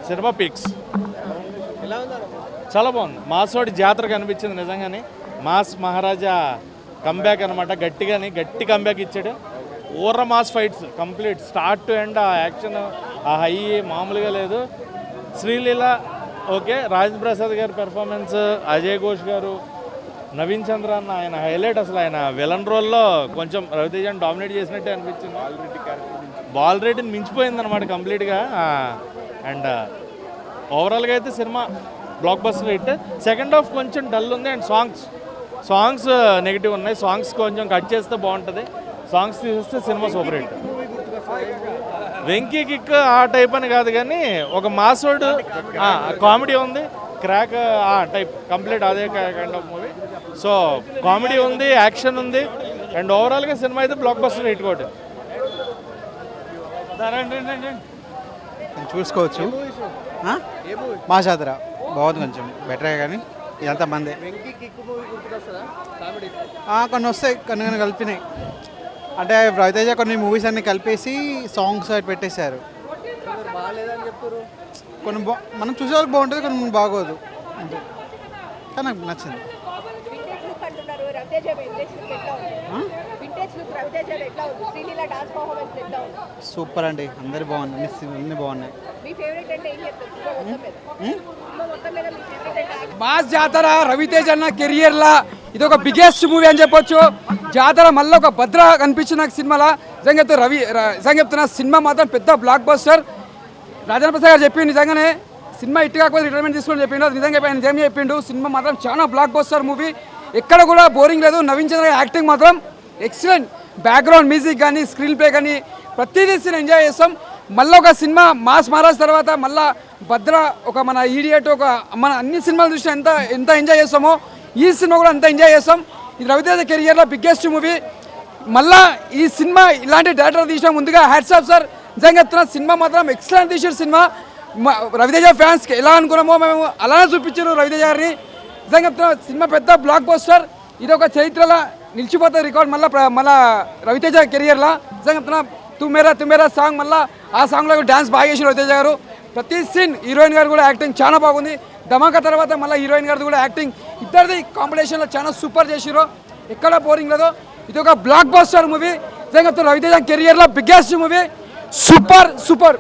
Cinema pics చాలా బాగుంది. మాసోడి జాతర కనిపించింది నిజంగానే. మాస్ మహారాజా కంబ్యాక్ అనమాట. గట్టి కంబ్యాక్ ఇచ్చాడు. ఊర్ర mass fights complete start to end. ఆ యాక్షన్ ఆ హై మామూలుగా లేదు. శ్రీలీల ఓకే, రాజేంద్ర ప్రసాద్ గారి పెర్ఫార్మెన్స్, అజయ్ ఘోష్ గారు, నవీన్ చంద్ర అన్న ఆయన హైలైట్. అసలు ఆయన విలన్ రోల్లో కొంచెం రవితేజని డామినేట్ చేసినట్టే అనిపించింది. బాలరెడ్డిని మించిపోయింది అనమాట కంప్లీట్గా. అండ్ ఓవరాల్గా అయితే cinema block buster hit. Second half కొంచెం డల్ ఉంది. అండ్ సాంగ్స్ నెగిటివ్ ఉన్నాయి. సాంగ్స్ కొంచెం కట్ చేస్తే బాగుంటుంది. సాంగ్స్ తీసేస్తే cinema super hit. Venky kick ఆ టైప్ అని కాదు కానీ ఒక మాసోడు కామెడీ ఉంది. క్రాక్ టైప్ కంప్లీట్ అదే kind of movie. So comedy ఉంది, యాక్షన్ ఉంది. అండ్ ఓవరాల్గా సినిమా అయితే బ్లాక్ బస్టర్ హిట్ కొట్టింది. చూసుకోవచ్చు. మా జాతర బాగుంది, కొంచెం బెటరే కానీ ఇదంతా మందే. కొన్ని వస్తాయి, కొన్ని కలిపినాయి. అంటే రవితేజ కొన్ని మూవీస్ అన్ని కలిపేసి సాంగ్స్ అవి పెట్టేశారు. కొన్ని మనం చూసే వాళ్ళకి బాగుంటుంది, కొన్ని బాగోదు అంతే. కానీ నాకు నచ్చింది. సూపర్ అండి, అందరు బాగున్నాయి, అన్ని బాగున్నాయి. మాస్ జాతర రవితేజ అన్న కెరియర్లా ఇది ఒక బిగ్గెస్ట్ మూవీ అని చెప్పొచ్చు. జాతర మళ్ళీ ఒక భద్ర కనిపించింది నాకు సినిమాలో. నిజంగా చెప్తున్నా, సినిమా మాత్రం పెద్ద బ్లాక్ బస్టర్. రాజేంద్ర ప్రసాద్ గారు చెప్పిండు నిజంగానే సినిమా ఇటు కాకపోతే రిటైర్మెంట్ తీసుకొని చెప్పిండు. నిజంగా నిజంగా చెప్పిండు. సినిమా మాత్రం చాలా బ్లాక్ బస్టర్ మూవీ. ఎక్కడ కూడా బోరింగ్ లేదు. నవీన్ చంద్ర యాక్టింగ్ మాత్రం ఎక్సలెంట్. బ్యాక్గ్రౌండ్ మ్యూజిక్ కానీ స్క్రీన్ ప్లే కానీ ప్రతిదీ సీన్ ఎంజాయ్ చేస్తాం. మళ్ళీ ఒక సినిమా మాస్ మహారాజ్ తర్వాత మళ్ళీ భద్ర, ఒక మన ఈడియట్, ఒక మన అన్ని సినిమాలు చూసి ఎంత ఎంజాయ్ చేస్తామో ఈ సినిమా కూడా అంత ఎంజాయ్ చేస్తాం. ఇది రవితేజ కెరియర్లో బిగ్గెస్ట్ మూవీ. మళ్ళీ ఈ సినిమా ఇలాంటి డైరెక్టర్ తీసిన ముందుగా హ్యాట్స్ ఆఫ్ సార్. నిజంగా చెప్తున్నా, సినిమా మాత్రం ఎక్సలెంట్ తీసారు. సినిమా రవితేజ ఫ్యాన్స్కి ఎలా అనుకున్నామో మేము అలానే చూపించారు రవితేజ గారిని. నిజంగా చెప్తున్నా, సినిమా పెద్ద బ్లాక్ బస్టర్. ఇది ఒక చరిత్రలో నిలిచిపోతుంది రికార్డ్ మళ్ళీ రవితేజ కెరియర్లో. నిజంగా చెప్తున్నా, తుమేరా సాంగ్, మళ్ళీ ఆ సాంగ్లో డ్యాన్స్ బాగా చేసారు రవితేజ గారు. ప్రతి సీన్ హీరోయిన్ గారు కూడా యాక్టింగ్ చాలా బాగుంది. ధమాకా తర్వాత మళ్ళీ హీరోయిన్ గారిది కూడా యాక్టింగ్, ఇద్దరిది కాంపిటీషన్లో చాలా సూపర్ చేసిరు. ఎక్కడ బోరింగ్ లేదో. ఇది ఒక బ్లాక్ బస్టర్ మూవీ. నిజంగా రవితేజ కెరియర్లో బిగ్గెస్ట్ మూవీ. సూపర్.